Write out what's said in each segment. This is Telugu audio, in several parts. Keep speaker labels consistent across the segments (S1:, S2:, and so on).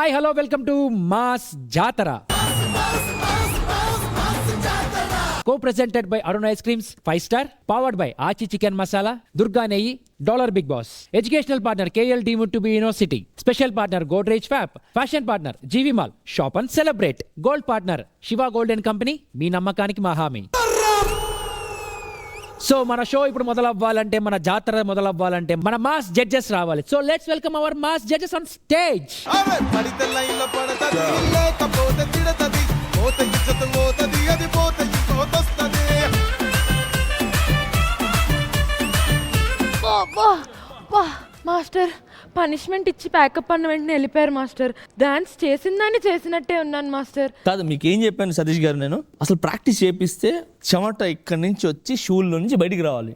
S1: Hi hello welcome to mass జాతర. Co-presented by Arun Ice Creams 5 Star, powered by Achi Chicken Masala, Durga Neyi, Dollar Big Boss. Educational partner KL deemed to be University. Special partner Godrej Fab. Fashion partner GV Mall. Shop and celebrate. Gold partner Shiva Gold and Company. మీ నమ్మకానికి మహామి. సో మన షో ఇప్పుడు మొదలవ్వాలంటే, మన జాతర మొదలవ్వాలంటే మన మాస్ జడ్జెస్ రావాలి. So let's welcome our mass judges on stage.
S2: Master punishment ఇచ్చి ప్యాకప్ అన్న వెంటనే వెళ్ళిపోయారు మాస్టర్. డాన్స్ చేసిందని చేసినట్టే ఉన్నాను మాస్టర్.
S3: కాదు, మీకేం చెప్పాను సతీష్ గారు, నేను అసలు ప్రాక్టీస్ చేపిస్తే చెమట ఇక్కడి నుంచి వచ్చి షూల నుంచి బయటికి రావాలి.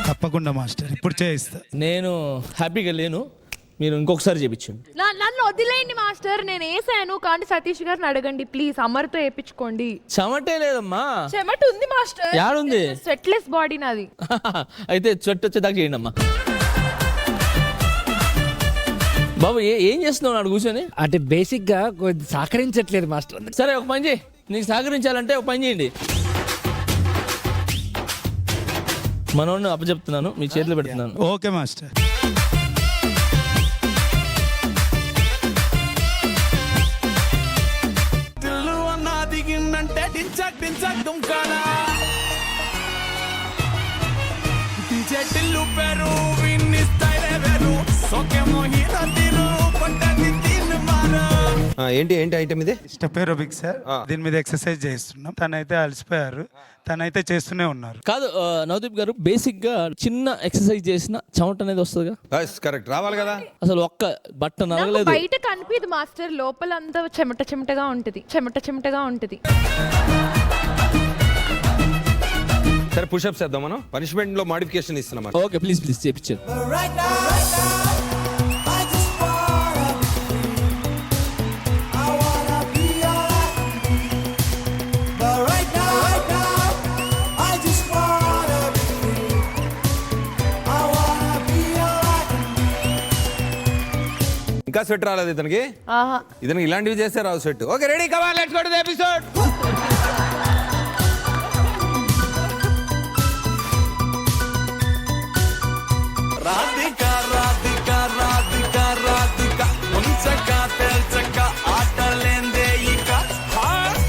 S4: తప్పకుండా మాస్టర్, ఇప్పుడు చేయిస్తా.
S3: నేను హ్యాపీగా లేను, మీరు ఇంకొకసారి చేయించండి.
S2: నన్ను వదిలేయండి మాస్టర్, నేను వేసాను. కానీ సతీష్ గారిని అడగండి ప్లీజ్, అమర్తో వేయించుకోండి.
S3: చెమటే లేదమ్మా.
S2: చెమట ఉంది మాస్టర్.
S3: యాడుంది?
S2: స్వెట్లెస్ బాడీ నాది.
S3: అయితే స్వెట్ వచ్చేదాకా చేయండి అమ్మా. బాబు ఏం చేస్తున్నావు నాడు కూర్చొని?
S1: అంటే బేసిక్ గా సహకరించట్లేదు మాస్టర్.
S3: సరే ఒక పని చేయి, నీకు సహకరించాలంటే ఒక పని చేయండి. మనోడిని అప్పచెప్తున్నాను, మీ చేతిలో పెడుతున్నాను.
S4: Okay master.
S5: ఏంటి ఐటమ్ ఇది?
S4: Step aerobics sir. దీని మీద ఎక్సర్సైజ్ చేస్తున్నాం. తనైతే అలసిపోయారు, తనైతే చేస్తూనే ఉన్నారు.
S3: కాదు నవదీప్ గారు, బేసిక్ గా చిన్న ఎక్సర్సైజ్ చేసిన చెమట అనేది వస్తుందిగా?
S5: కరెక్ట్, రావాలి కదా.
S3: అసలు ఒక్క బట్ట నలగలేదు.
S2: బయట కనిపిదు మాస్టర్, లోపల అంతా చెమటగా ఉంటది.
S5: సరే పుషప్స్ చేద్దాం మనం. పనిష్మెంట్ లో మాడిఫికేషన్ ఇస్తున్నాం.
S3: ఓకే ప్లీజ్ చేయించండి.
S5: ఇంకా స్వెట్ రాలేదు ఇతనికి. ఇతనికి ఇలాంటివి చేస్తే రావు sweat. Okay ready, come on, let's go to the episode.
S6: Radhika Radhika Radhika Radhika ముంచక తెల్చక ఆటలేందే ఇక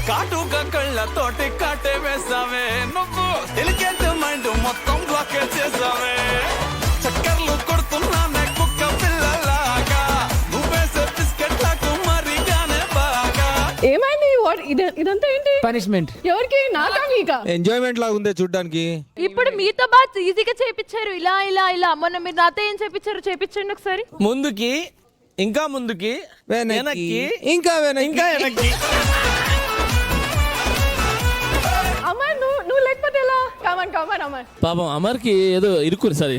S6: కాటుక కళ్ళతోటి కాటే వేసావే నువ్వు. ఎలికెట్ మైండ్ మొత్తం బ్లాక్ చేసావే. చక్కర్లు కొడుతున్నానే కుక్క పిల్లలాగా, నువ్వేసే బిస్కెట్లకు మరిగానే బాగా.
S2: ఏమైంది? ఇదంతా ఏంటి?
S1: పనిష్మెంట్
S2: ఎవరికి? నాకా మీకా?
S5: ఎంజాయ్మెంట్ లాగా ఉంది చూడడానికి.
S2: ఇప్పుడు మీతో బాగా ఈజీగా చేపించారు. ఇలా మొన్న మీరు నాతో ఏం చేపించండి ఒకసారి.
S3: ముందుకి, ఇంకా ముందుకి, వెనక్కి,
S5: ఇంకా
S3: వెనక్కి.
S2: అమర్ నువ్వు లేకపోతే ఎలా? కమన్ అమర్.
S3: పాపం అమర్కి ఏదో ఇరుక్కుని సరే.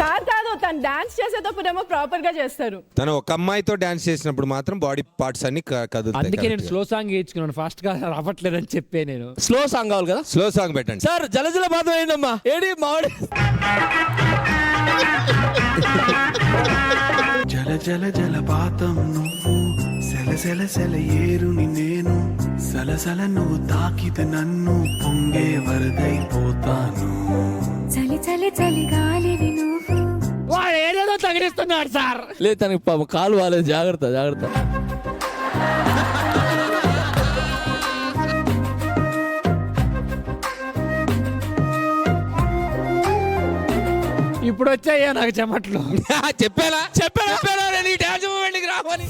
S2: కాదు, తను డాన్స్ చేసేటప్పుడేమో ప్రాపర్ గా చేస్తారు.
S5: తను ఒక అమ్మాయితో డాన్స్ చేసినప్పుడు మాత్రం బాడీ పార్ట్స్ అన్ని కదులుతాయి.
S1: అందుకే నేను స్లో సాంగ్ వేయించుకున్నాను, ఫాస్ట్ గా రావట్లేదని చెప్పే. నేను
S3: స్లో సాంగ్ కావాలి కదా.
S5: స్లో సాంగ్ పెట్టండి
S3: సార్. జలజల పాతం ఏంటమ్మా? ఏడి మామిడి.
S6: జల జల జలపాతం నువ్వు, సెల సెల సెల ఏరుని నేను, సలసల నువ్వు తాకితే నన్ను పొంగే వరదైపోతాను.
S7: చలి చలి చలి గాలివి నువ్వు.
S1: వాడు ఏదేదో తగిలిస్తున్నాడు సార్.
S3: లేదు, తనకి పాపం కాలు వాలేదు. జాగ్రత్త.
S1: ఇప్పుడు వచ్చాయా నాకు చెమట్లు.
S5: చెప్పానా
S3: నేను ఈ డాన్స్ మూమెంట్కి రావని.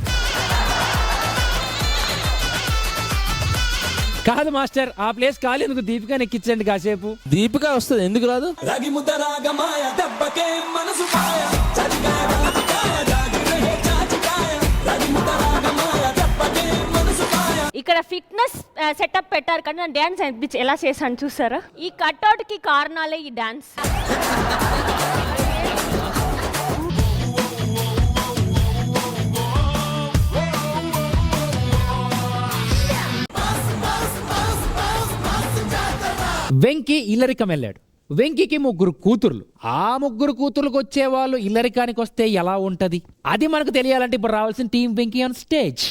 S1: కాదు మాస్టర్, ఆ ప్లేస్ ఖాళీ ఎందుకు? దీపికాని ఎక్కించండి కాసేపు.
S3: దీపిక వస్తుంది, ఎందుకు రాదు?
S8: ఇక్కడ ఫిట్నెస్ సెటప్ పెట్టారు కానీ నేను డాన్స్ అనిపించి ఎలా చేశాను చూసారా? ఈ కట్అవుట్ కి కారణాలే ఈ డాన్స్.
S1: వెంకీ ఇల్లరికం వెళ్ళాడు. వెంకికి 3 కూతుర్లు. ఆ 3 కూతుర్లకు వచ్చే వాళ్ళు ఇల్లరికానికి వస్తే ఎలా ఉంటది, అది మనకు తెలియాలంటే ఇప్పుడు రావాల్సిన team Venky on stage.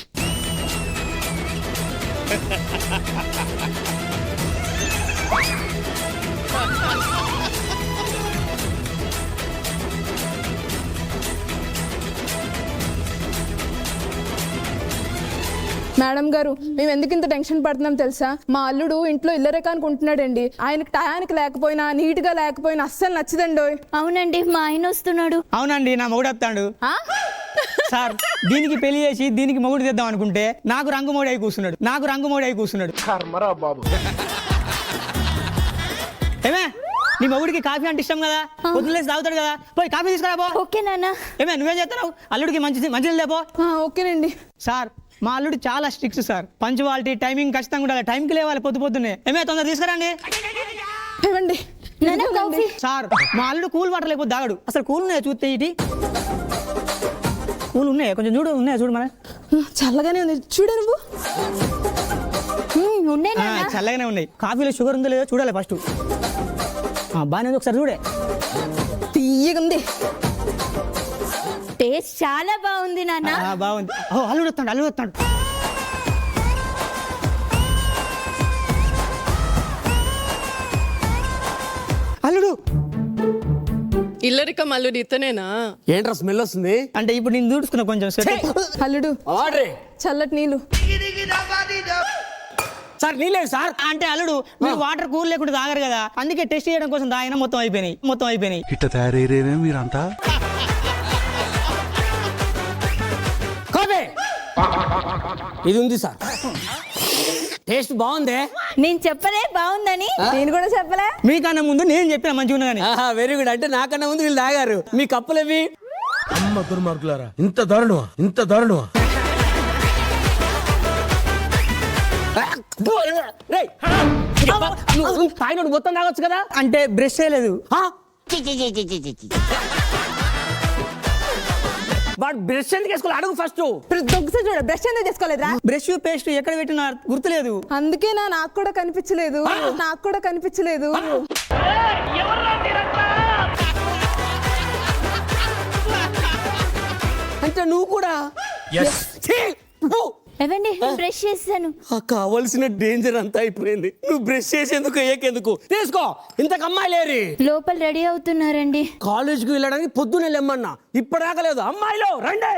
S9: Madam గారు, మేము ఎందుకు ఇంత టెన్షన్ పడుతున్నాం తెలుసా? మా అల్లుడు ఇంట్లో ఇల్లరేకానికి ఉంటున్నాడండి. ఆయనకి టయానికి లేకపోయినా, నీట్ గా లేకపోయినా అస్సలు నచ్చదండి.
S7: అవునండి, మా ఆయన వస్తున్నాడు.
S10: అవునండి, నా మొగుడు వస్తాడు. సార్, దీనికి పెళ్లి చేసి దీనికి మొగుడు తెద్దాం అనుకుంటే నాకు రంగు మోడి అయి కూర్చున్నాడు. ఏమే, నీ మొగుడికి కాఫీ అంటే ఇష్టం కదా, పొద్దులేసి తాగుతాడు కదా, పోయి కాఫీ తీసుకురా పో.
S7: ఓకే నాన్న.
S10: ఏమే, నువ్వేం చేస్తున్నావు? అల్లుడికి మంచిది లేపో.
S9: ఓకేనండి
S10: సార్, మా అల్లుడు చాలా స్ట్రిక్ట్ సార్. పంచువాలిటీ, టైమింగ్ ఖచ్చితంగా ఉండాలి. టైంకి లేవాలి పొద్దున్నే. ఏమే, తొందర తీసుకురండి.
S9: ఇవ్వండి.
S7: నాన్న కాఫీ.
S10: సార్, మా అల్లుడు కూల్ వాటర్ లేకపోతే తాగడు. అసలు కూల్ ఉన్నాయా చూస్తే ఇటీ? కూల్ ఉన్నాయా? కొంచెం చూడు మన.
S9: చల్లగానే ఉంది, చూడు నువ్వు.
S7: ఉన్నాయి నాన్న.
S10: చల్లగానే ఉన్నాయి. కాఫీలో షుగర్ ఉందో లేదో చూడాలి ఫస్ట్. బాగానే ఉంది, ఒకసారి చూడే.
S9: తీయగా ఉంది.
S7: టేస్ట్ చాలా బాగుంది నాన్న.
S10: బాగుంది. అల్లుడు వస్తాడు. అల్లుడు
S9: ఇల్లరికం అల్లుడు ఇతనేనా?
S5: ఏంట్రా స్మెల్ వస్తుంది?
S10: అంటే ఇప్పుడు నేను దూడుచుకున్నా కొంచెం.
S9: అల్లుడు చల్లటి నీళ్ళు.
S10: సార్, నీలేదు సార్. అంటే అల్లుడు, మీరు వాటర్ కూల్ లేకుండా తాగరు కదా, అందుకే టెస్ట్ చేయడం కోసం తాగినా మొత్తం అయిపోయినాయి.
S6: ఇట్ట తయారయ్యేమే మీరంతా.
S10: ఇది ఉంది సార్, టేస్ట్ బాగుంది.
S7: నేను చెప్పలే బాగుందని?
S9: నేను కూడా చెప్పలే.
S10: మీకన్నా ముందు నేను చెప్పిన మంచిగా ఉన్నదని.
S5: Very good. అంటే నాకన్నా ముందు వీళ్ళు తాగారు. మీ కప్పులేవి?
S6: అమ్మ దుర్మార్గులారా, ఇంత దారుణమా?
S10: తాగినోడు మొత్తం తాగొచ్చు కదా. అంటే బ్రష్ చేయలేదు. బ్రష్ ఎందుకు వేసుకోవాలి అడుగు ఫస్ట్.
S9: ఒకసారి చూడ, బ్రష్ ఎందుకు చేసుకోలేదురా?
S10: బ్రష్ పేస్ట్ ఎక్కడ పెట్టినా గుర్తులేదు.
S9: అందుకే నాకు కూడా కనిపించలేదు.
S5: అంటే నువ్వు కూడా?
S7: ఏవండి, బ్రష్ చేశాను.
S5: కావలసిన డేంజర్ అంతా అయిపోయింది. నువ్వు బ్రష్ చేసేందుకు ఏకెందుకు? తీసుకో. ఇంతకు అమ్మాయి లేరి
S7: లోపల రెడీ అవుతున్నారండి.
S5: కాలేజీకి వెళ్ళడానికి పొద్దున్నే లెమ్మన్నా, ఇప్పటిదాకా లేదు. అమ్మాయిలు రండి.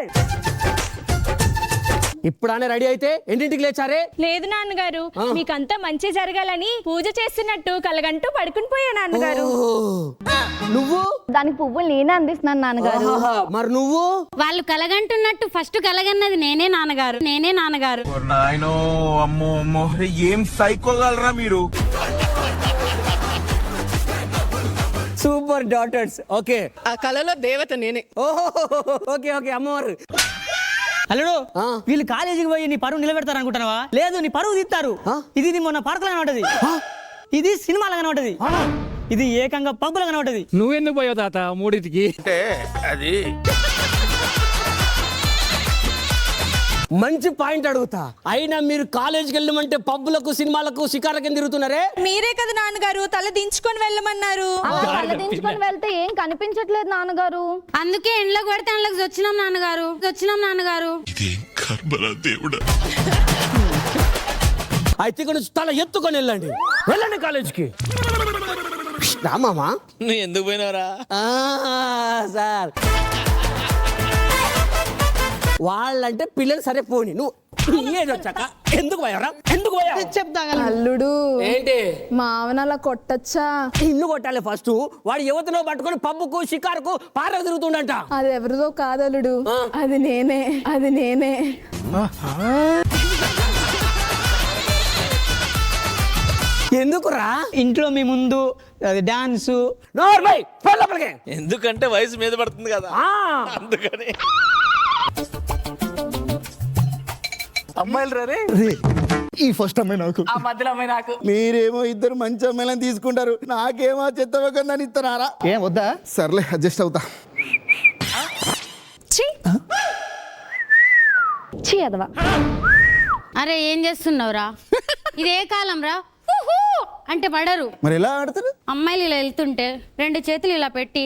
S5: ఇప్పుడానే రెడీ అయితే ఎన్నింటికి లేచారే?
S8: లేదు నాన్నగారు, మీకంతా మంచి జరగాలని పూజ చేస్తున్నట్టు కలగంటూ పడుకుని పోయా నాన్నగారు.
S5: నువ్వు?
S7: దానికి పువ్వులు నేనే అందిస్తున్నాను నాన్నగారు.
S5: మరి నువ్వు?
S7: వాళ్ళు కలగంటున్నట్టు ఫస్ట్ కలగన్నది నేనే నాన్నగారు.
S6: నాయనో, అమ్మో, ఏం సైకోగలరా మీరు?
S5: Super daughters. ఓకే,
S9: ఆ కళలో దేవత నేనే.
S5: ఓకే, అమ్మవారు.
S10: అల్లుడు, వీళ్ళు కాలేజీకి పోయి నీ పరువు నిలబెడతారు అనుకుంటున్నావా? లేదు, నీ పరువు తీస్తారు. ఇది నీ మొన్న పార్కులో కనబడ్డది, ఇది సినిమాలో కనబడ్డది, ఇది ఏకంగా పబ్బులో కనబడ్డది.
S1: నువ్వెందుకు పోయావు తాత మూడింటికి?
S6: అంటే అది
S5: మంచి పాయింట్ అడుగుతా. అయినా మీరు కాలేజీకి వెళ్ళమంటే పబ్బులకు, సినిమాలకు, షికార్లకి తిరుగుతున్నారే?
S2: మీరే కదా నాన్నగారు తల దించుకొని వెళ్ళమన్నారు.
S7: తల దించుకొని వెళ్తే ఏం కనిపించట్లేదు నాన్నగారు. అందుకే ఎండ్లకు పడితే ఎండ్లకు వచ్చినాం నాన్నగారు.
S5: అయితే ఇక్కడ తల ఎత్తుకొని వెళ్ళండి కాలేజీకి. రామామా,
S3: నువ్వు ఎందుకు పోయినావురా?
S5: సార్, వాళ్ళంటే పిల్లలు సరే పోని, నువ్వు ఏజ్ వచ్చాక ఎందుకు పోయావరా?
S10: చెప్తా.
S9: అల్లుడు
S5: ఏంటి?
S9: మావనలా కొట్టచ్చా?
S5: ఇల్లు కొట్టాలి ఫస్ట్. వాడు యువతలో పట్టుకొని పబ్బుకు, షికారుకు, పార్లకు తిరుగుతుండంట.
S9: అది ఎవరిదో కాదలుడు, అది నేనే.
S5: ఎందుకురా?
S10: ఇంట్లో మీ ముందు అది డాన్స్.
S3: ఎందుకంటే వయసు మీద పడుతుంది కదా, అందుకని.
S6: అమ్మాయిలు రే.
S11: ఈ ఫస్ట్ అమ్మాయి నాకు,
S2: ఆ మధ్యలో అమ్మాయి నాకు.
S11: మీరేమో ఇద్దరు మంచి అమ్మాయిలను తీసుకుంటారు, నాకేమో చెత్తవకని ఇస్తారా? ఏం వద్దా? సర్లే, అడ్జస్ట్ అవుతా.
S7: అదవా. అరే, ఏం చేస్తున్నావురా? ఇదే కాలం రా. ఊహూ అంటే పడరు.
S11: మరి ఎలా ఆడతారు?
S7: అమ్మాయిలు ఇలా వెళ్తుంటే 2 చేతులు ఇలా పెట్టి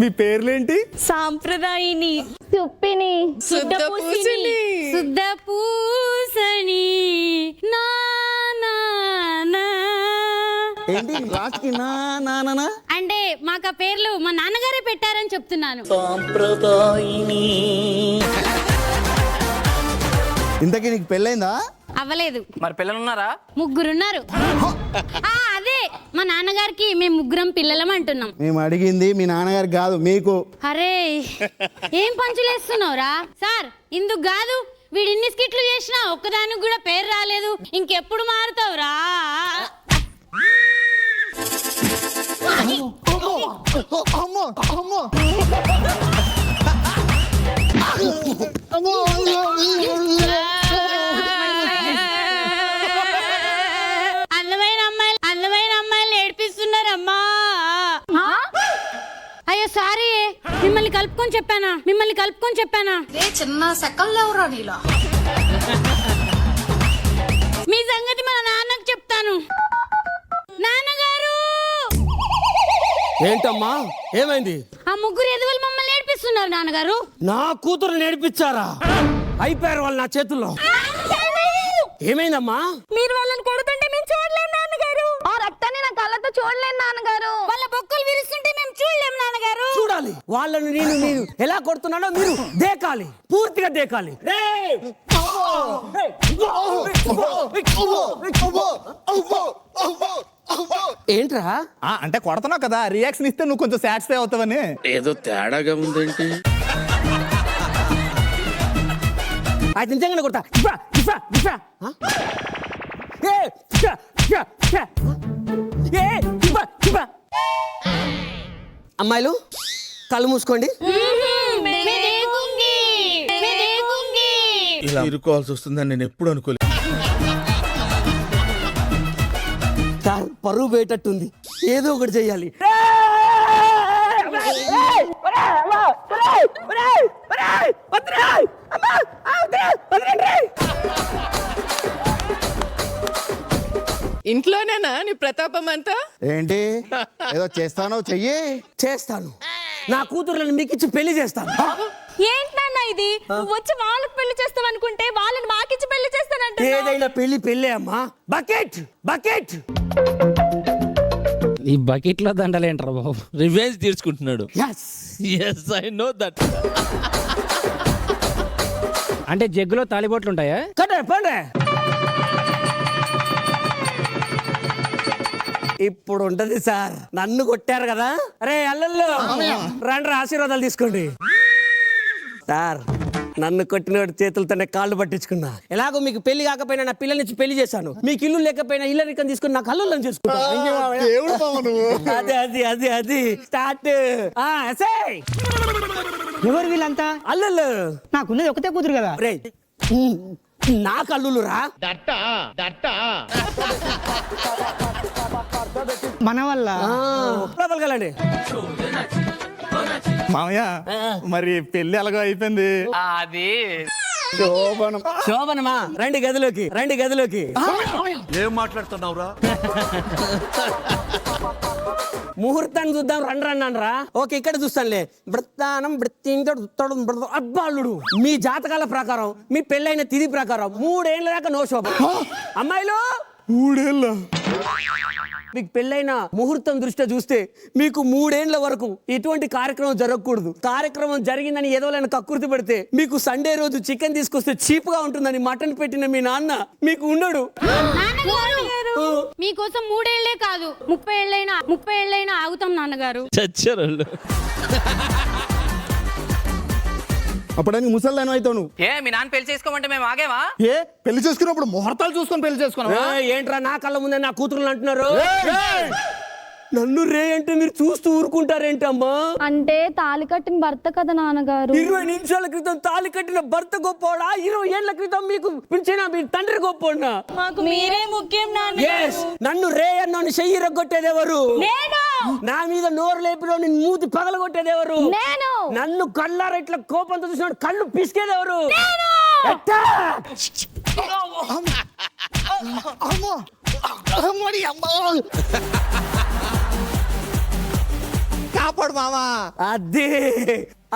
S11: మీ పేర్లేంటి?
S7: సాంప్రదాయిని,
S2: తుప్పిని,
S7: శుద్ధపూసని, శుద్ధపూసని నా నా నా.
S11: ఏంటి లాస్ట్ కి నా నా నా నా?
S7: అంటే మాకు ఆ పేర్లు మా నాన్నగారే పెట్టారని చెప్తున్నాను.
S11: ఇంతకీ నీకు పెళ్ళైందా?
S7: అవ్వలేదు.
S10: మరి పిల్లలు ఉన్నారా?
S7: 3 ఉన్నారు. అదే మా నాన్నగారికి మేము 3 పిల్లలం అంటున్నాం.
S11: మేము అడిగింది మీ నాన్నగారికి కాదు, మీకు.
S7: అరే ఏం పంచులేస్తున్నావురా సార్? ఇందుకు కాదు, వీడు ఇన్ని స్కిట్లు చేసినా ఒక్కదానికి కూడా పేరు రాలేదు. ఇంకెప్పుడు మారుతావురా?
S11: అమ్మో అమ్మో
S7: అందమైన అమ్మాయిలు ఏడిపిస్తున్నారమ్మా. అయ్యో సారీ, మిమ్మల్ని కలుపుకొని చెప్పానా?
S9: చిన్న సెకండ్లో ఎవరా నీలా?
S7: మీ సంగతి మా నాన్నకు చెప్తాను. నాన్నగారు,
S5: ఏంటమ్మా ఏమైంది?
S7: ఆ 3 ఎదుగులు మమ్మల్ని ఏడిపిస్తున్నారు నాన్నగారు.
S5: నా కూతురు నేర్పించారా? అయిపోయారు వాళ్ళు నా చేతుల్లో. ఏమైందమ్మా?
S7: మీరు వాళ్ళని కొడుతుంటే మేము చూడలేము నాన్నగారు.
S2: ఆ రక్తాన్ని నా కళ్ళతో చూడలేను నాన్నగారు.
S7: వాళ్ళ బొక్కలు విరుస్తుంటే మేము చూడలేము నాన్నగారు.
S5: చూడాలి వాళ్ళని. నేను ఎలా కొడుతున్నానో మీరు దేకాలి, పూర్తిగా దేకాలి. ఏంట్రా?
S11: అంటే కొడుతున్నావు కదా, రియాక్షన్ ఇస్తే నువ్వు కొంచెం సాటిస్ఫై అవుతావని.
S5: ఏదో తేడాగా ఉందేంటి? అది నిజంగానే కొడతా. అమ్మాయిలు కళ్ళు మూసుకోండి.
S3: ఇలా ఇరుకోవాల్సి వస్తుందని నేను ఎప్పుడు అనుకోలేదు.
S5: సార్ పరువు పోయేటట్టుంది, ఏదో ఒకటి చెయ్యాలి.
S2: ఇంట్లోనేనా నీ ప్రతాపం అంతా?
S11: ఏంటి ఏదో చేస్తానో చెయ్యి.
S5: చేస్తాను. నా కూతుర్లను మీకు ఇచ్చి పెళ్లి చేస్తాను.
S8: ఏంటన్నా ఇది? నువ్వు వచ్చి వాళ్ళకి పెళ్లి చేస్తావు అనుకుంటే వాళ్ళని మాకిచ్చి పెళ్లి చేస్తానంట.
S5: ఏదైనా పెళ్లి అమ్మా. Bucket bucket.
S1: ఈ బకెట్ లో దండలేంటారా బాబు?
S3: Revenge తీర్చుకుంటున్నాడు.
S5: yes
S3: yes I know that.
S1: అంటే జగ్గులో తాలిబోట్లు ఉంటాయా?
S5: కట్టే పండే. ఇప్పుడు ఉంటది సార్. నన్ను కొట్టారు కదా, అరే అల్లల్లో రండి ఆశీర్వాదాలు తీసుకోండి. సార్ నన్ను కొట్టిన చేతులతోనే కాళ్ళు పట్టించుకున్నా. ఎలాగో మీకు పెళ్లి కాకపోయినా నా పిల్లల్ని పెళ్లి చేశాను. మీకు ఇల్లు లేకపోయినా ఇళ్ళ రికం తీసుకుని నా కళ్ళల్లో చేసుకున్నా. అది స్టార్ట్.
S10: ఎవరు వీళ్ళంతా?
S5: అల్లల్లో
S10: నాకున్నది ఒకటే కూతురు కదా.
S5: రే నా కల్లులు రా.
S10: మన వల్ల
S5: లోపలికెళ్ళండి.
S11: మామయ్య మరి పెళ్లి ఎలాగో అయిపోయింది.
S10: అది
S5: శోభనమా రండి గదిలోకి.
S3: ఏం మాట్లాడుతున్నావురా?
S5: ముహూర్తాన్ని చూద్దాం రండి రా. ఓకే ఇక్కడ చూస్తానులే. వృత్తానం అబ్బాలుడు మీ జాతకాల ప్రకారం మీ పెళ్ళైన తిథి ప్రకారం 3 ఏళ్ల దాకా నో శోభ. అమ్మాయిలు
S11: 3 ఏళ్ళ
S5: మీకు పెళ్ళైన ముహూర్తం దృష్ట్యా చూస్తే మీకు 3 ఏళ్ల వరకు ఎటువంటి కార్యక్రమం జరగకూడదు. కార్యక్రమం జరిగిందని ఏదోలైనా కక్కుర్తి పెడితే మీకు సండే రోజు చికెన్ తీసుకొస్తే చీప్ గా ఉంటుందని మటన్ పెట్టిన మీ నాన్న మీకు ఉండడు.
S7: మీకోసం 3 ఏళ్లే కాదు 30 ఏళ్ళైనా ఆగుతాం నాన్నగారు.
S3: చచ్చారు.
S11: అప్పుడానికి ముసల్దాను అవుతావు నువ్వు.
S10: మీ నాన్న పెళ్లి చేసుకోమంటే మేము ఆగేవా?
S11: ఏ పెళ్లి చేసుకున్నప్పుడు ముహూర్తాలు చూసుకొని పెళ్లి చేసుకున్నావా?
S5: ఏంట్రా నా కళ్ళ ముందే నా కూతురులు అంటున్నారు? నన్ను రే అంటే మీరు చూస్తూ ఊరుకుంటారేంటమ్మా?
S7: అంటే తాళి కట్టిన భర్త కదా నాన్నగారు.
S5: 20 నిమిషాల క్రితం తాళి కట్టిన భర్త గొప్పోడా, 20 ఏళ్ల క్రితం మీకు పిలిచిన మీ తండ్రి గొప్పోడా?
S8: మాకు మీరే ముఖ్యం నాన్న.
S5: Yes, నన్ను రే అన్నాను చెయ్యి రగ్గొట్టేది ఎవరు?
S8: నేను.
S5: నా మీద నోరు లేపిలో నిన్ను మూతి పగలగొట్టేది ఎవరు?
S7: నేను.
S5: నన్ను కళ్ళార ఇట్లా కోపంతో చూసినాడు కళ్ళు పిసికేది ఎవరు?
S11: కాపాడు మామా.
S5: అది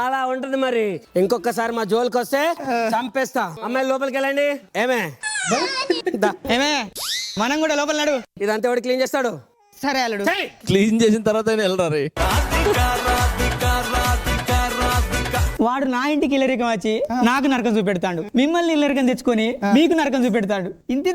S5: అలా ఉంటది మరి. ఇంకొకసారి మా జోలికి వస్తే చంపేస్తా. అమ్మాయి లోపలికి వెళ్ళండి. ఏమే
S10: ఏమే మనం కూడా లోపల నడు.
S5: ఇదంతా ఎవడు క్లీన్ చేస్తాడు?
S10: సరే అల్లుడు.
S3: క్లీన్ చేసిన తర్వాత వెళ్ళరా రే.
S10: వాడు నా ఇంటికి ఇల్లరికం వచ్చి నాకు నరకం చూపెడతాడు, మిమ్మల్ని ఇల్లరికం తెచ్చుకొని మీకు నరకం చూపెడతాడు. ఇంత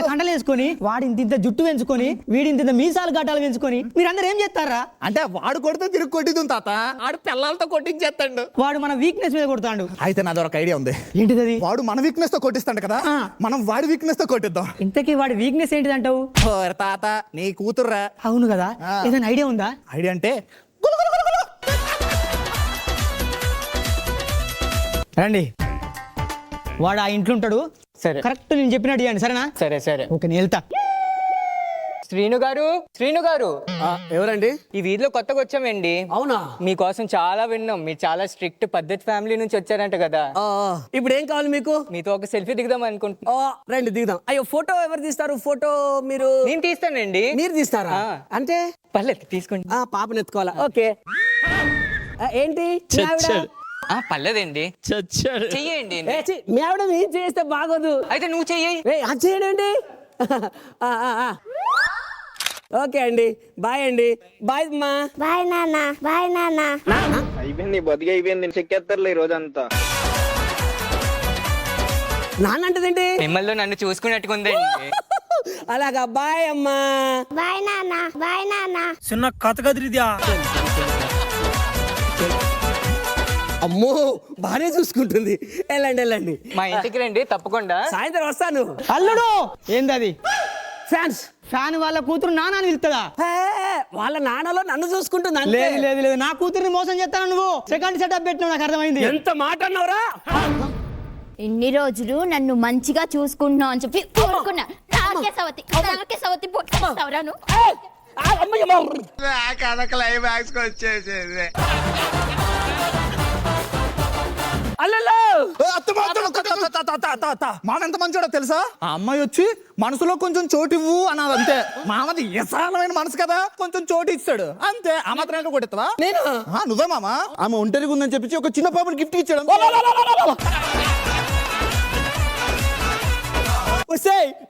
S10: కండలు వేసుకొని వాడు ఇంత జుట్టు పెంచుకొని వీడి ఇంత మీసాలు గడ్డాలు పెంచుకొని మీరందరూ ఏం చేస్తారా?
S11: అంటే వాడు కొడితే తిరిగి కొట్టిద్దాం తాత. ఆడు పిల్లలతో కొట్టించేస్తాడు.
S10: వాడు మన వీక్నెస్ మీద కొడతాడు.
S11: అయితే నాది ఒక ఐడియా ఉంది.
S10: ఏంటిది?
S11: వాడు మన వీక్నెస్ తో కొట్టిస్తాడు కదా, మనం వాడి వీక్నెస్ తో కొట్టిద్దాం.
S10: ఇంతకీ వాడి వీక్నెస్ ఏంటిది అంటావు?
S11: ఓరి తాత నీ కూతుర్రా.
S10: అవును కదా, ఏదైనా ఐడియా ఉందా?
S11: ఐడియా అంటే
S10: రండి. వాడు ఆ ఇంట్లో ఉంటాడు.
S5: సరే.
S10: కరెక్ట్ నేను చెప్పినట్టు చేయండి, సరేనా?
S5: సరే సరే.
S10: ఓకే, నేను వెళ్తా.
S12: శ్రీను గారు, శ్రీను గారు,
S5: ఎవరండి?
S12: ఈ వీధిలో కొత్తగా వచ్చామండి.
S5: అవునా?
S12: మీకోసం చాలా విన్నాం. మీరు చాలా స్ట్రిక్ట్ పద్ధతి ఫ్యామిలీ నుంచి వచ్చారంట కదా.
S5: ఇప్పుడు ఏం కావాలి మీకు?
S12: మీతో ఒక సెల్ఫీ దిగుదాం అనుకుంటున్నా.
S5: రండి దిగుదాం. అయ్యో ఫోటో ఎవరు తీస్తారు? ఫోటో మీరు?
S12: నేను తీస్తానండి.
S5: మీరు తీస్తారా? అంటే
S12: పర్లేదు తీసుకోండి.
S5: పాపని ఎత్తుకోవాలా? ఓకే. ఏంటి
S12: పర్లేదండి,
S3: చచ్చాడు.
S12: చెయ్యండి.
S5: మీ ఆవిడ ఏం చేస్తే బాగోదు.
S12: అయితే నువ్వు చెయ్యి.
S5: చేయడండి. ఓకే అండి, బాయ్ అండి. బాయ్ అమ్మా.
S7: బాయ్ నాన్న. బాయ్ నాన్న.
S13: అయిపోయింది, బతికి అయిపోయింది. చెక్కేస్తారులే ఈ రోజంతా.
S5: నాన్న అంటదేంటి?
S12: మిమ్మల్ని నన్ను చూసుకున్నట్టుకుందండి.
S5: అలాగా. బాయ్ అమ్మా.
S7: బాయ్ నాన్న. బాయ్ నాన్న.
S10: చిన్న కథ కదిరిద్యా.
S5: అమ్మో బానే చూసుకుంటుంది. వెళ్ళండి వెళ్ళండి.
S12: మా ఇంటికి రండి తప్పకుండా.
S5: సాయంత్రం వస్తాను.
S10: అల్లుడు ఏందది?
S5: ఫ్యాన్స్.
S10: ఫ్యాన్ వాళ్ళ కూతురు నాన్నని పిలుస్తుందా?
S5: వాళ్ళ నాన్నలో నన్ను చూసుకుంటుంది.
S10: లేదు లేదు లేదు, నా కూతుర్ని మోసం చేస్తాను నువ్వు. సెకండ్ సెటప్ పెట్టినావు, నాకు అర్థమైంది.
S5: ఎంత మాట అన్నావురా?
S7: ఇన్ని రోజులు నన్ను మంచిగా చూసుకుంటున్నావు అని చెప్పి కోరుకున్నా. నాకే సవతి పొట్టేస్తావురా నువ్వు.
S11: మామ ఎంత మంచోడో తెలుసా? ఆ అమ్మాయి వచ్చి మనసులో కొంచెం చోటు ఇవ్వు అన్నది అంతే. మామది విశాలమైన మనసు కదా, కొంచెం చోటు ఇస్తాడు అంతే. ఆ మాత్రం కొట్టేస్తావా?
S5: నేను
S11: నువ్వే మామ. ఆమె ఒంటరిగా ఉందని చెప్పి ఒక చిన్న పాపని గిఫ్ట్ ఇచ్చాడు.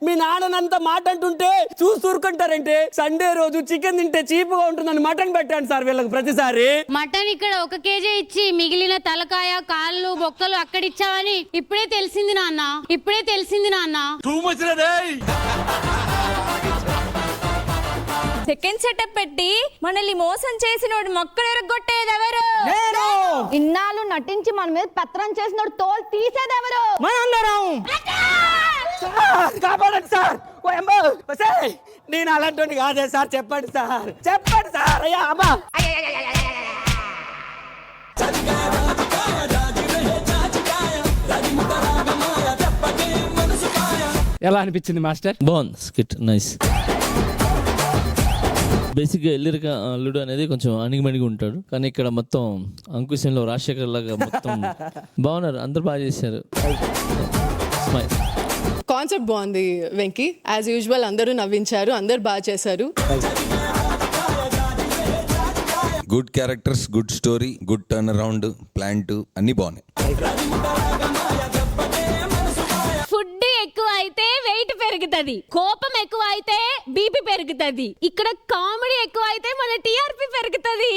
S5: మీ నాన్ననంత మాట అంటుంటే చూస్తూరుకుంటారంటే. సండే రోజు చికెన్ తింటే చీపుగా ఉంటుందని మటన్ పెట్టాను సార్ వీళ్ళకి ప్రతిసారి.
S7: మటన్ ఇక్కడ 1 కేజీ ఇచ్చి మిగిలిన తలకాయ కాళ్ళు బొక్కలు అక్కడ ఇచ్చావని ఇప్పుడే తెలిసింది నాన్న. ఇప్పుడే తెలిసింది నాన్న.
S8: సెకండ్ సెటప్ పెట్టి మనల్ని మోసం చేసినోడు మొక్కలు ఎరగొట్టేది ఎవరు?
S9: ఇన్నాళ్ళు నటించి మన మీద పెత్తనం చేసినోడు తోలు తీసేది ఎవరు?
S10: మనందరం.
S5: కాపాడండి సార్. నేను అలాంటి కాదే సార్. చెప్పండి సార్, చెప్పండి సార్. అయ్యా అమ్మా.
S1: ఎలా అనిపించింది మాస్టర్?
S3: బాగుంది స్కిట్, నైస్. బేసిక్గా ఎల్లిరిక అల్లుడు అనేది కొంచెం అణిగిమణిగి ఉంటాడు, కానీ ఇక్కడ మొత్తం అంకుశంలో రాజశేఖర్ లాగా మొత్తం బాగున్నారు. అందరు బాగా చేశారు.
S9: కాన్సెప్ట్ బాగుంది వెంకీ. యాజ్ యూజువల్ అందరూ నవ్వించారు, అందరు బాగా చేశారు.
S13: Good characters, good story, good turn around, plant అన్ని బాగున్నాయి.
S7: ఫుడ్ ఎక్కువ అయితే వెయిట్ పెరుగుతది, కోపం ఎక్కువ అయితే బీపీ పెరుగుతది, ఇక్కడ కామెడీ ఎక్కువ అయితే మన టీఆర్పీ పెరుగుతది.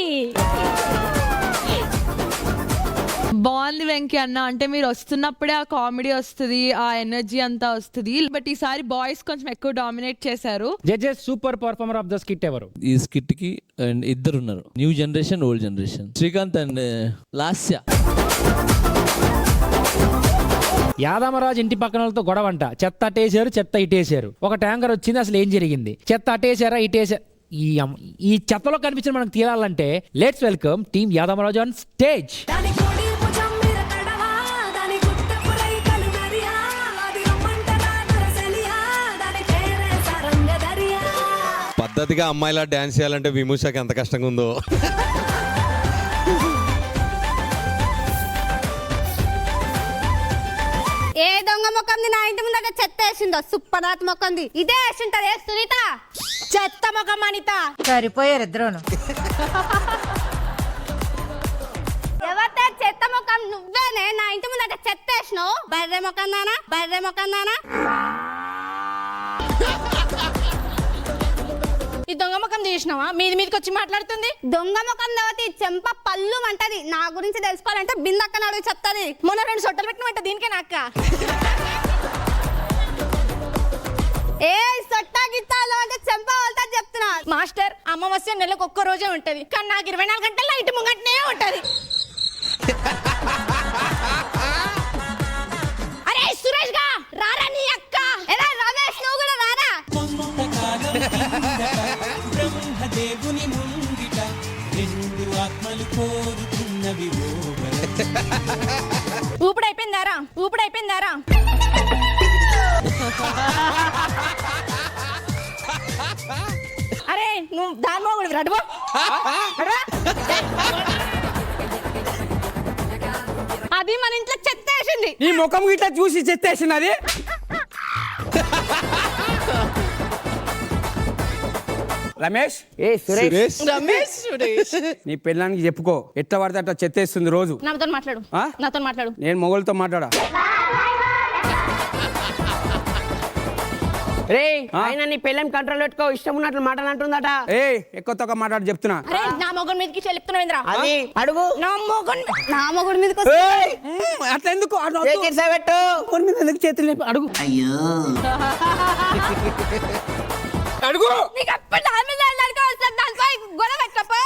S2: బాగుంది వెంకీ అన్న. అంటే మీరు వస్తున్నప్పుడే ఆ కామెడీ వస్తుంది, ఆ ఎనర్జీ అంతా వస్తుంది. బట్ ఈసారి బాయ్స్ కొంచెం ఎక్కువ డామినేట్ చేశారు.
S1: Judges super performer of the skit ఎవరు?
S3: ఈ స్కిట్ కి ఇద్దరు ఉన్నారు, new generation, old generation. Srikanth and Lasya.
S1: Yadamaraju ఇంటి పక్కనతో గొడవంట. చెత్త అటేసారు, చెత్త ఇటేసారు. ఒక ట్యాంకర్ వచ్చింది, అసలు ఏం జరిగింది? చెత్త అటేసారా ఇటేసారు? ఈ చెత్తలో కనిపించిన మనకు తీరాలంటే let's welcome team Yadamaraju on stage.
S13: పద్ధతిగా అమ్మాయిలా డాన్స్ చేయాలంటే విమూషకి ఎంత కష్టంగా ఉందో.
S7: ఏ దొంగ ముఖంది నా ఇంటి ముందట చెత్త వేసిందో సుప్పనాథ్ ముఖంది ఇదే వేసింటది సునీత చెత్త ముఖం అనిత
S14: సరిపోయారు ఇద్దరును.
S7: ఎవరితే చెత్త ముఖం నువ్వేనే నా ఇంటి ముందట చెత్త వేసినావు బర్రె ముఖం దానా బర్రె ముఖం దానా.
S9: ఈ దొంగ ముఖం చేసినావా మీదికి వచ్చి మాట్లాడుతుంది.
S7: దొంగ ముఖం దవతి చెంప పళ్ళు అంటది నా గురించి తెలుసుకోవాలంటే బిందక్క అడుగు చెప్తాది.
S9: మొన్న 2 సొట్టలు పెట్టినట్ట దీనికే నాక్క.
S7: ఏ సొట్టా గిత్తాలు అంటే చెంప వాళ్ళతో చెప్తున్నా.
S9: మాస్టర్ అమావాస్య నెలకు ఒక్క రోజే ఉంటది కానీ నాకు 24 గంటల ఇంటి ముంగట్నే ఉంటది.
S7: అరే సురేష్ గా రారా నీ అక్క. ఎలా రమేష్ నువ్వు కూడా రారా.
S6: బ్రహ్మదేవుని ముంగిట రెండు ఆత్మలు కోరుకున్నవి.
S9: ఊపిడైపోయిందారా. అరే నువ్వు దాని కూడా రడువా. అది మన ఇంట్లో చెత్త వేసింది.
S5: ఈ ముఖం గిట్లా చూసి చెత్తేసింది అది. రమేష్ ఏ సురేష్ నీ పెళ్ళానికి చెప్పుకో ఎట్లా పడితే అట్లా చెత్తేస్తుంది రోజు.
S9: నాతో మాట్లాడు.
S5: నేను మొగలతో మాట్లాడా.
S10: రే ఆయన నీ పెళ్ళం కంట్రోల్ పెట్టుకో, ఇష్టం ఉన్నట్లు మాటలు అంటుందట.
S5: ఏ ఎక్కువ తక్కువ మాట్లాడి చెప్తున్నా.
S9: అరే నా మొగన్ మీదకి చెల్లుపుతున్నావేంద్రా.
S10: అది అడుగు.
S9: నా మొగన్ మీదకి
S5: అట్లా ఎందుకు
S10: పెట్టు
S5: ఎందుకు చేతులు లేపి అడుగు. అడుగు
S7: నీకు ఎప్పుడు దాని మీద వెళ్ళడానికి వస్తుంది. దానిపై గొడవ పెట్టకపో.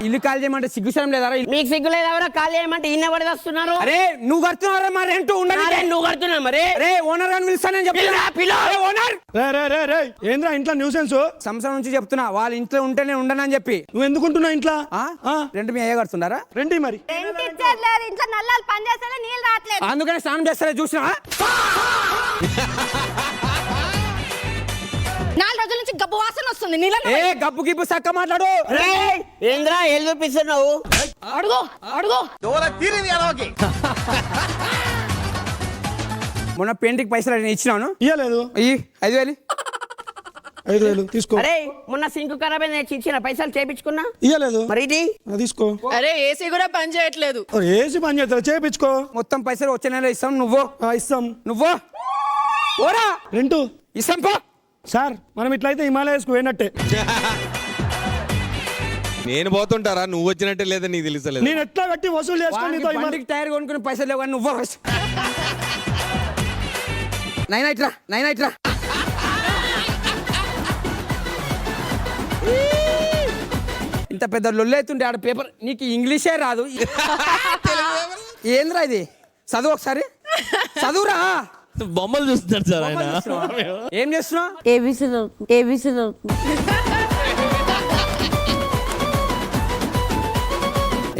S5: ఇల్లు కాల్ చేయమంటే సిగ్గుశరం లేదారా?
S10: మీకు సిగ్గు లేదవరా? కాల్ చేయమంటే ఇన్న పడి వస్తున్నారు.
S5: అరే నువ్వు కడుతున్నారా మా రెంట్ ఉండదు.
S10: నువ్వు కడుతున్నావు మరి.
S5: రే ఓనర్ గారిని పిలుస్తానని చెప్తున్నా. ఓనర్ ఏంద్రా ఇంట్లో న్యూసెన్స్. సంవత్సరం నుంచి చెప్తున్నా వాళ్ళ ఇంట్లో ఉంటేనే ఉండనని చెప్పి. నువ్వు ఎందుకుంటున్నా ఇంట్లో? రెంట్ మీ అయ్య కడుతున్నారా? రెంట్ మరి
S7: రెంట్ ఇచ్చేట్లేదు. ఇంట్లో నల్లాలు పని చేస్తే నీళ్ళు రావట్లేదు.
S5: అందుకని స్నానం చేస్తారా చూసినా.
S9: 4 రోజుల నుంచి గబ్బు వాసన వస్తుంది నీళ్ళ.
S5: ఏ గబ్బు గిబ్బు సక్క మాట్లాడు.
S10: ఏంద్రా ఏళ్ళు చూపిస్తున్నావు?
S9: అడుగు
S5: మొన్న పెయింటింగ్ పైసలు నేను ఇచ్చినాను. ఇవ్వలేదు. 5,000 తీసుకో.
S10: అరే మొన్న సింక్ ఖరాబ్ అయింది ఇచ్చిన పైసలు చేపించుకున్నా.
S5: ఇవ్వలేదు.
S10: మరి ఇది
S5: తీసుకో.
S9: అరే ఏసీ కూడా పని చేయట్లేదు.
S5: ఏసీ పని చేస్తా చేపించుకో. మొత్తం పైసలు వచ్చే నెల ఇస్తాం. ఇస్తాం నువ్వు ఓరా రెంటు ఇస్తాం పో. సార్ మనం ఇట్లయితే హిమాలయస్కు పోయినట్టే.
S13: నేను పోతుంటారా నువ్వు వచ్చినట్టే లేదా నీకు తెలుసలేదు.
S5: నేను ఎట్లా కట్టి వసూలు చేసుకుని టైర్ కొనుక్కుని పైసలు లేవు నువ్వు. నైనా ఇట్రా. ఇంత పెద్ద లొల్లు అవుతుంటే ఆడ పేపర్ నీకు ఇంగ్లీషే రాదు. ఏంద్రా ఇది చదువు ఒకసారి చదువురా.
S3: బొమ్మలు చూస్తున్నారు సార్ ఆయన.
S5: ఏం చేస్తున్నావు?
S14: ఏబిసిలో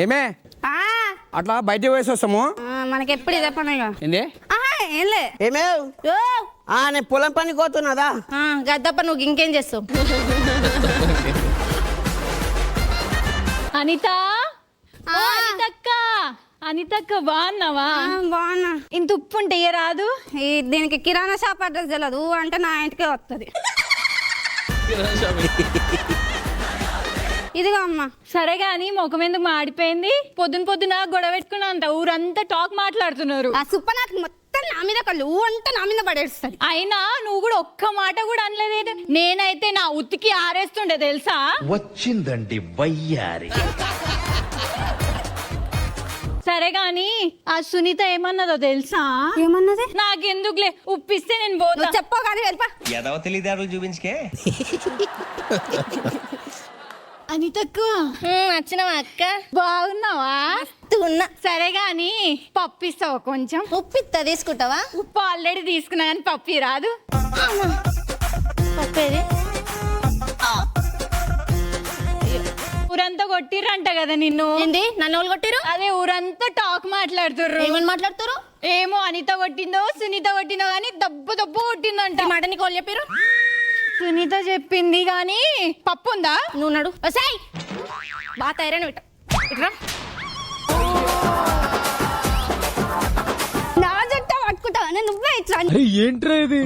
S5: ఏమే అట్లా బయట వేసి వస్తాము.
S7: మనకి ఎప్పుడు ఇదే పనిగా.
S5: ఏంది
S7: ఏంలే
S10: ఏమే నేను పొలం పని పోతున్నదా?
S9: గద్దప్ప నువ్వు ఇంకేం చేస్తావు?
S2: అనితక్క బాగున్నావా?
S7: బాగున్నా.
S2: ఇంత ఉప్పు ఉంటే రాదు.
S7: దీనికి కిరాణా షాప్ అడ్రస్ తెలియదు అంటే నా ఇంటికే వస్తుంది. ఇదిగో అమ్మా.
S2: సరే గాని ముఖం ఎందుకు మాడిపోయింది? పొద్దున గొడవ పెట్టుకున్నా అంట ఊరంతా టాక్ మాట్లాడుతున్నారు.
S7: ఆ సుప్పనాథ్ మొత్తం నా మీద కళ్ళు అంటే నా మీద పడేస్తుంది.
S2: అయినా నువ్వు కూడా ఒక్క మాట కూడా అనలేదు. నేనైతే నా ఉతికి ఆరేస్తుండే తెలుసా.
S6: వచ్చిందండి వయ్యారి.
S2: సరే గాని ఆ సునీత ఏమన్నదో తెలుసా?
S7: ఏమన్నది?
S2: నాకెందుకులే ఉప్పిస్తే నేను పోతా.
S7: చెప్పో కానీ వెళ్ళిపా.
S6: ఎదవ తెలియదారులు చూపించుకే.
S7: అనితకు
S14: వచ్చినావా అక్క?
S7: బాగున్నావా?
S14: ఉన్నా.
S7: సరే గాని పప్పు ఇస్తావా కొంచెం?
S14: ఉప్పు ఇస్తా, తీసుకుంటావా?
S7: ఉప్పు ఆల్రెడీ తీసుకున్నా కానీ పప్పు రాదు.
S14: పప్పేది
S7: ఊరంతా కొట్టిర్రంట కదా నిన్ను.
S14: ఏంది? నన్ను వాళ్ళు కొట్టిరు?
S7: అదే ఊరంతా టాక్ మాట్లాడుతుర్రు.
S14: ఏమని మాట్లాడుతారు?
S7: ఏమో అనిత కొట్టిందో సునీత కొట్టిందో కానీ దబ్బు దబ్బు కొట్టిందంట.
S14: ఈ మాట నీకు వాళ్ళు చెప్పారు?
S7: సునీత చెప్పింది కానీ పప్పు ఉందా?
S14: నువ్వు నడు. వసాయ్ బాగా తయారైన బిట్ట ఇట్రా.
S7: నా జట్ట పట్టుకుంటావా? నువ్వే ఇట్లా.
S1: ఏంట్రా ఇది?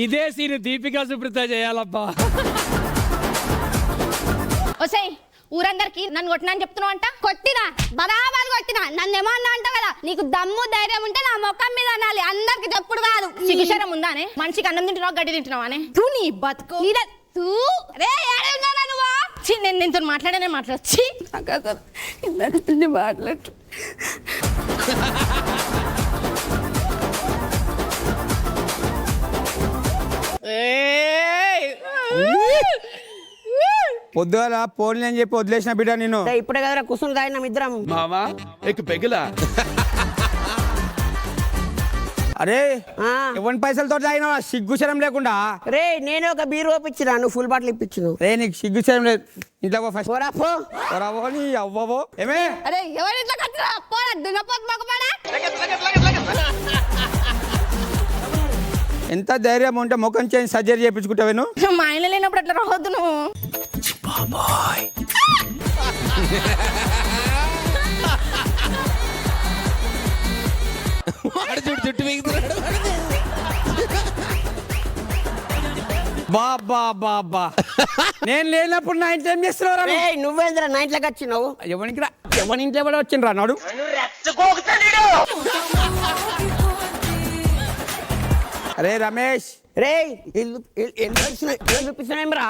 S1: ఇదే సీన్ దీపికా సుప్రీత చేయాలబ్బా.
S14: వసాయ్ ఊరందరికి నన్ను కొట్టినా అని చెప్తున్నావు అంట. కొట్టినా, బరాబర్ కొట్టినా. నన్నేమో అన్నా అంట కదా. నీకు దమ్ము ధైర్యం ఉంటే నా ముఖం మీద అనాలి, అందరికి చెప్పుడు కాదు. సిగ్గుశరం ఉందానే? మనిషికి అన్నం తింటున్నావు, గడ్డి తింటున్నావానే? తూ నీ బతుకు. నేను నీతో మాట్లాడే మాట్లాడచ్చి మాట్లాడు.
S11: పొద్దుగాల పోన్లే అని చెప్పి వదిలేసిన బిడ్డ నేను.
S5: ఇప్పుడే కదా కూర్చుని తాగినాం ఇద్దరం.
S6: మావా ఎక్ పెగిలా.
S11: అరే ఎవరి పైసలతో తాగినా సిగ్గుశరం లేకుండా.
S5: రే నేను ఒక బీరు ఓపించిన, నువ్వు ఫుల్ బాటిల్ ఇప్పించు.
S11: రే నీకు సిగ్గుశరం లేదు. ఇంట్లో ఫస్ట్ నీ అవ్వవో ఏమే.
S14: అరే ఎవరి ఇంట్లో కట్టిరా? పోరా దున్నపోతు మగపాడా.
S11: ఎంత ధైర్యం ఉంటే ముఖం చేంజ్ సర్జరీ చేయించుకుంటావేను?
S14: మా ఆయన లేనప్పుడు అట్లా రావద్దు నువ్వు.
S11: బాబా బాబా నేను లేనప్పుడు నా ఇంట్లో ఏం చేస్తున్నావు?
S5: నువ్వేంద్ర నా ఇంట్లోకి వచ్చినావు?
S11: ఎవరి ఇంట్లో కూడా వచ్చిండ్రా నాడు. అరే రమేష్
S5: రే చూపిస్తున్నారా?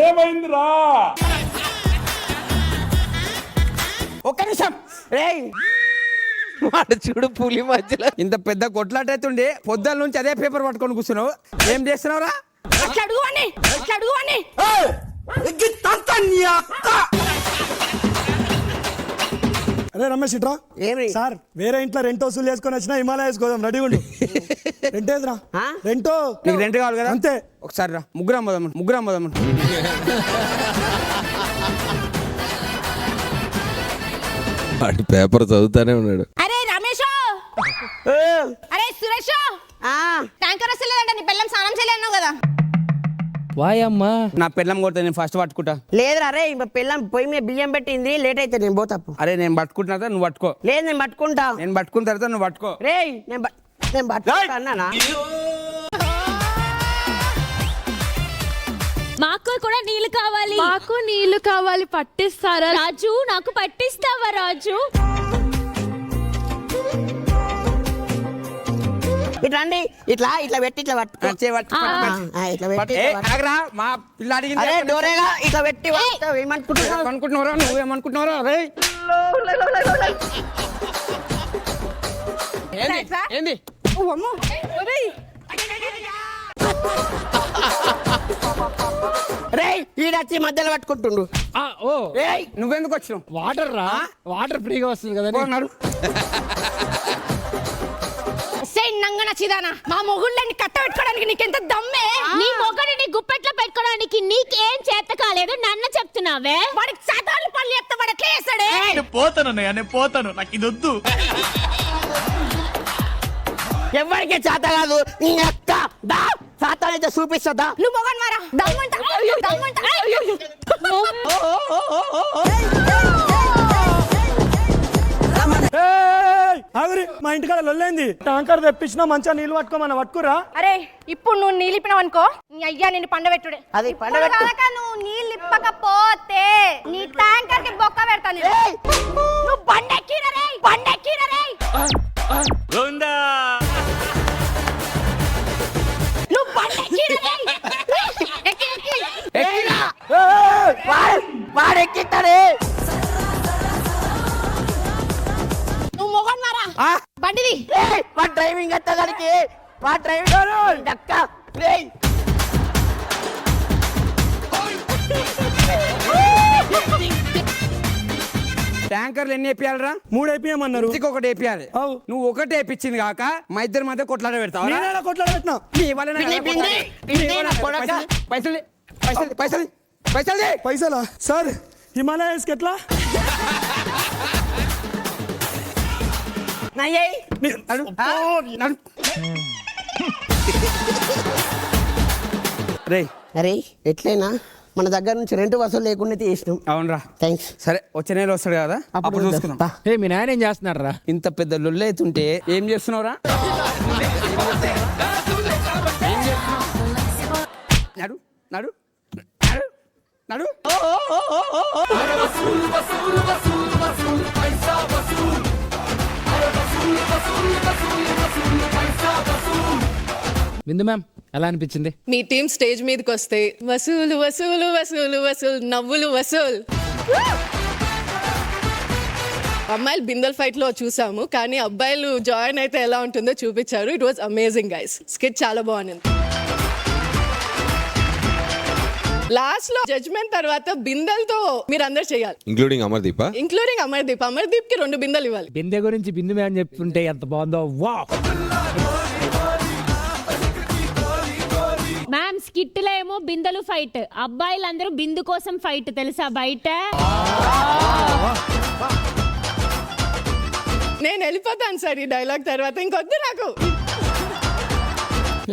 S11: ఏమైందిరా? ఒక్క నిమిషం. రే
S5: చూడు పులి మధ్యలో
S11: ఇంత పెద్ద కొట్లాట అవుతుండే పొద్దుల నుంచి అదే పేపర్ పట్టుకొని కూర్చున్నావు. ఏం చేస్తున్నావురా?
S15: అరే రమేష్ ఇట్రా. సార్ వేరే ఇంట్లో రెంట్ వసూలు చేసుకొని వచ్చినా హిమాలయస్ గోదాం రెడీ ఉండు. రెంట్ ఏదిరా? రెంటో
S11: నీకు రెంట్ కావాలి కదా?
S15: అంతే.
S11: ఒకసారి రా, ముగ్గురం పోదాం.
S13: వాటి పేపర్ చదువుతానే ఉన్నాడు.
S14: అరే రమేష్, అరే సురేష్, ట్యాంకర్ వస్తలేదంట. నీ పిల్లం స్నానం చేయలేను కదా.
S1: వాయమ్మా
S11: నా పిల్లం కొడితే నేను ఫస్ట్ పట్టుకుంటా.
S5: లేదురా రే, పిల్లం పొయ్యి మీద బియ్యం పెట్టింది, లేట్ అయితే నేను పోతా.
S11: అరే నేను పట్టుకుంటున్నా తర్వాత నువ్వు పట్టుకో.
S5: లేదు నేను పట్టుకుంటా.
S11: నేను పట్టుకున్న తర్వాత నువ్వు పట్టుకో.
S5: రే నేను పట్టుకుంటా అన్నానా?
S7: మాకు కూడా నీళ్లు కావాలి.
S2: మాకు నీళ్లు కావాలి, పట్టిస్తారా?
S7: రాజు నాకు పట్టిస్తావా రాజు?
S5: ఇట్లా అండి, ఇట్లా పెట్టి ఇట్లా పట్టుకో.
S11: మా పిల్ల అడిగింది.
S5: అరే డోరేగా ఇట్లా పెట్టి
S11: ఏమనుకుంటున్నారా? నువ్వేమనుకుంటున్నారా? రే ఏంది?
S5: రే ఈడొచ్చి మధ్యలో పట్టుకుంటుండు.
S11: నువ్వెందుకు వచ్చినావు?
S1: వాటర్ రా, వాటర్ ఫ్రీగా వస్తుంది కదా.
S14: నచ్చిదానా మా మొగుళ్ళని కట్ట పెట్టుకోవడానికి నీకెంత దమ్మే?
S7: నీ మొగడిని గుప్పెట్లో పెట్టుకోవడానికి నీకేం చేత కాలేదు నన్ను చెప్తున్నావే?
S14: వాడికి సాధారణ పనులు చెప్తే వాడు ఎట్లా చేస్తాడే?
S11: నేను పోతాను, నాకు ఇది వద్దు.
S5: ఎవరికి చేత కాదు. నీ అక్క దా సాతానైతే చూపిస్తుందా?
S14: నువ్వు మొగన్ మారా దమ్మంట.
S15: ఆగురి, మా ఇంటికాడ లొల్లైంది. ట్యాంకర్ తెప్పించినా మంచిగా నీళ్ళు పట్టుకోమన్నా పట్టుకురా.
S14: అరే ఇప్పుడు నువ్వు నీళ్ళు ఇప్పినావు అనుకో, నీ అయ్యా నిన్ను పండబెట్టుడే.
S5: అది పండబెట్టు.
S14: నువ్వు నీళ్ళు ఇప్పకపోతే నీ ట్యాంకర్ కి బొక్క పెడతాను. నువ్వు బండెక్కిన రే. నువ్వు బండెక్కిన రే.
S5: వాడెక్కిస్తాడే.
S14: బండిది
S5: మా డ్రైవింగ్ అత్తగారికి మా డ్రైవింగ్ అక్క
S12: ట్యాంకర్లు ఎన్ని వేపియాలరా?
S15: 3 అయిపోయామన్నారు.
S12: ఒకటి వేపియాలి. నువ్వు ఒకటి వేపించింది కాక మా ఇద్దరి మధ్య కొట్లాడ పెడతావు.
S15: నేనేలా కొట్లాడబెట్టినా? పైసలా సార్? హిమాలయస్కి ఎట్లా?
S5: అరే ఎట్లయినా మన దగ్గర నుంచి రెంట్ వసూలు లేకుండా చేసినాం.
S12: అవునరా,
S5: థ్యాంక్స్.
S12: సరే వచ్చే నెల వస్తాడు కదా, అప్పుడు చూసుకుందాం.
S1: మీ నాయన ఏం చేస్తున్నాడు రా?
S12: ఇంత పెద్ద లొల్లు అవుతుంటే ఏం చేస్తున్నావురా? నడు నడు నడు.
S1: బిందు మ్యామ్ ఎలా అనిపించింది?
S9: మీ టీం స్టేజ్ మీదకి వస్తే వసూలు వసూలు వసూలు వసూలు నవ్వులు వసూలు. అమ్మాయిలు బిందెల్ ఫైట్ లో చూసాము, కానీ అబ్బాయిలు జాయిన్ అయితే ఎలా ఉంటుందో చూపించారు. It was amazing guys. Skit చాలా బాగుంది. లాస్ట్ లో జడ్జ్మెంట్ తర్వాత బిందెలతో మీరు అందరు చేయాలి,
S13: ఇంక్లూడింగ్ అమర్దీప్.
S9: అమర్దీప్ కి 2 బిందెలు ఇవ్వాలి.
S1: బిందె గురించి బిందు మ్యామ్ చెప్తుంటే ఎంత బాగుందో. వా
S7: మ్యామ్ స్కిట్ లో ఏమో బిందెలు ఫైట్, అబ్బాయిలందరూ బిందు కోసం ఫైట్ తెలుసా బయట.
S9: నేను వెళ్ళిపోతాను సార్ ఈ డైలాగ్ తర్వాత, ఇంకొద్దు నాకు.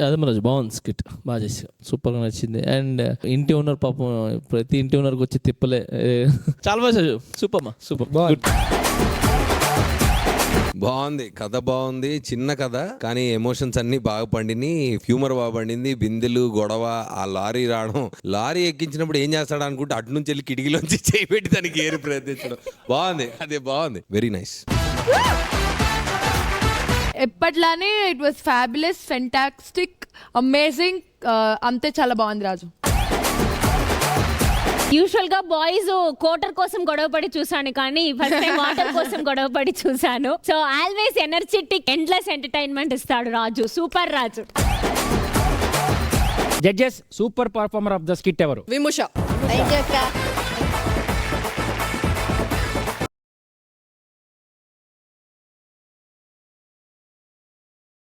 S3: అదే మనోజ్ బాగుంది స్కిట్, బాగా చేసి సూపర్గా నచ్చింది. అండ్ ఇంటి ఓనర్ పాపం ప్రతి ఇంటి ఓనర్కి వచ్చి తిప్పలే, చాలా బాగా సూపర్ మా సూపర్ గుడ్.
S13: బాగుంది కథ, బాగుంది. చిన్న కథ కానీ ఎమోషన్స్ అన్ని బాగా పండినాయి, హ్యూమర్ బాగా పండింది. బిందెలు గొడవ, ఆ లారీ రావడం, లారీ ఎక్కించినప్పుడు ఏం చేస్తాడు అనుకుంటే అటు నుంచి వెళ్ళి కిటికీలోంచి చేయి పెట్టి దానికి ఏరి ప్రయత్నించడం బాగుంది. అదే బాగుంది, వెరీ నైస్.
S2: ఎప్పట్లానే it was fabulous, fantastic, amazing. అంతే చాలా బాగుంది రాజు.
S7: యూజువల్ గా బాయ్స్ కోటర్ కోసం గొడవపడి చూసాను, కానీ ఫస్ట్ టైం వాటర్ కోసం గొడవపడి చూసాను. So always energetic, endless entertainment ఇస్తాడు Raju. Super Raju.
S1: Judges, super performer of the skit ఎవరు?
S9: విముష.
S14: థ్యాంక్ యూ అక్క.